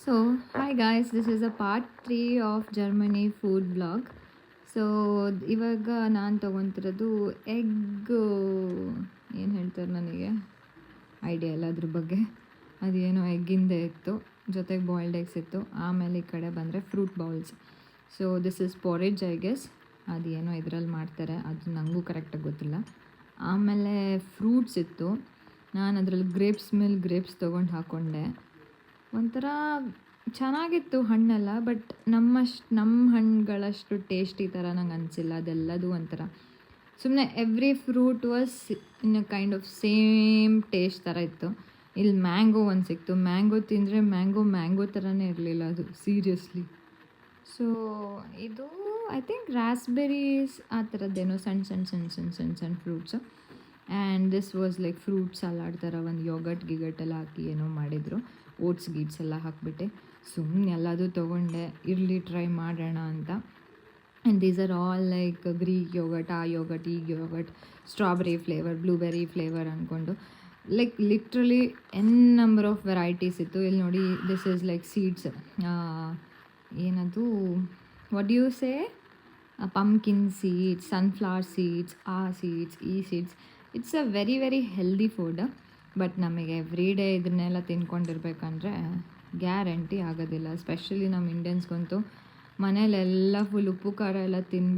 So, hi guys, this is a part 3 of Germany food vlog. So ಇವಾಗ ನಾನು ತೊಗೊತಿರೋದು egg, ಏನು ಹೇಳ್ತಾರೆ ನನಗೆ ಐಡಿಯಾ ಇಲ್ಲ ಅದ್ರ ಬಗ್ಗೆ. ಅದೇನೋ ಎಗ್ಗಿಂದೇ ಇತ್ತು, ಜೊತೆಗೆ ಬಾಯ್ಲ್ಡ್ ಎಗ್ಸ್ ಇತ್ತು. ಆಮೇಲೆ ಈ ಕಡೆ ಬಂದರೆ fruit bowls. So this is porridge I guess. ಅದೇನೋ ಇದರಲ್ಲಿ ಮಾಡ್ತಾರೆ, ಅದು ನನಗೂ ಕರೆಕ್ಟಾಗಿ ಗೊತ್ತಿಲ್ಲ. ಆಮೇಲೆ ಫ್ರೂಟ್ಸ್ ಇತ್ತು. ನಾನು ಅದರಲ್ಲಿ ಗ್ರೇಪ್ಸ್ ತೊಗೊಂಡು ಹಾಕ್ಕೊಂಡೆ. ಒಂಥರ ಚೆನ್ನಾಗಿತ್ತು ಹಣ್ಣೆಲ್ಲ, ಬಟ್ ನಮ್ಮ ಹಣ್ಣುಗಳಷ್ಟು ಟೇಸ್ಟಿ ಥರ ನಂಗೆ ಅನಿಸಿಲ್ಲ. ಅದೆಲ್ಲದು ಒಂಥರ ಸುಮ್ಮನೆ every fruit was in a kind of same taste ಥರ ಇತ್ತು. ಇಲ್ಲಿ ಮ್ಯಾಂಗೋ ಒಂದು ಸಿಕ್ತು. ಮ್ಯಾಂಗೋ ತಿಂದರೆ ಮ್ಯಾಂಗೋ ಥರನೇ ಇರಲಿಲ್ಲ ಅದು, ಸೀರಿಯಸ್ಲಿ. ಸೊ ಇದು ಐ ಥಿಂಕ್ ರಾಸ್ಬೆರೀಸ್ ಆ ಥರದ್ದೇನೋ ಸಣ್ಣ fruits. And this was like fruit salad ಥರ, ಒಂದು ಯೋಗಟ್ ಎಲ್ಲ ಹಾಕಿ ಏನೋ ಮಾಡಿದರು. ಓಟ್ಸ್ ಗೀಟ್ಸ್ ಎಲ್ಲ ಹಾಕಿಬಿಟ್ಟೆ ಸುಮ್ಮನೆ ಎಲ್ಲದು ತೊಗೊಂಡೆ, ಇರಲಿ ಟ್ರೈ ಮಾಡೋಣ ಅಂತ. And these are all like Greek yogurt, ಆ ಯೋಗಟ್, ಈ yogurt, strawberry flavour, blueberry flavour ಅಂದ್ಕೊಂಡು like literally number of varieties ಇತ್ತು. ಇಲ್ಲಿ ನೋಡಿ, ದಿಸ್ ಈಸ್ ಲೈಕ್ ಸೀಡ್ಸ್, ಏನದು what you say, pumpkin seeds, sunflower seeds, ಆ ಸೀಡ್ಸ್, ಈ seeds. It's a very very healthy food. But ನಮಗೆ every day ಇದನ್ನೆಲ್ಲ ತಿನ್ಕೊಂಡಿರ್ಬೇಕಂದ್ರೆ ಗ್ಯಾರಂಟಿ ಆಗೋದಿಲ್ಲ. ಸ್ಪೆಷಲಿ ನಮ್ಮ ಇಂಡಿಯನ್ಸ್ಗಂತೂ ಮನೇಲೆಲ್ಲ ಫುಲ್ ಉಪ್ಪು ಖಾರ ಎಲ್ಲ ತಿನ್ಬಿಟ್ಟು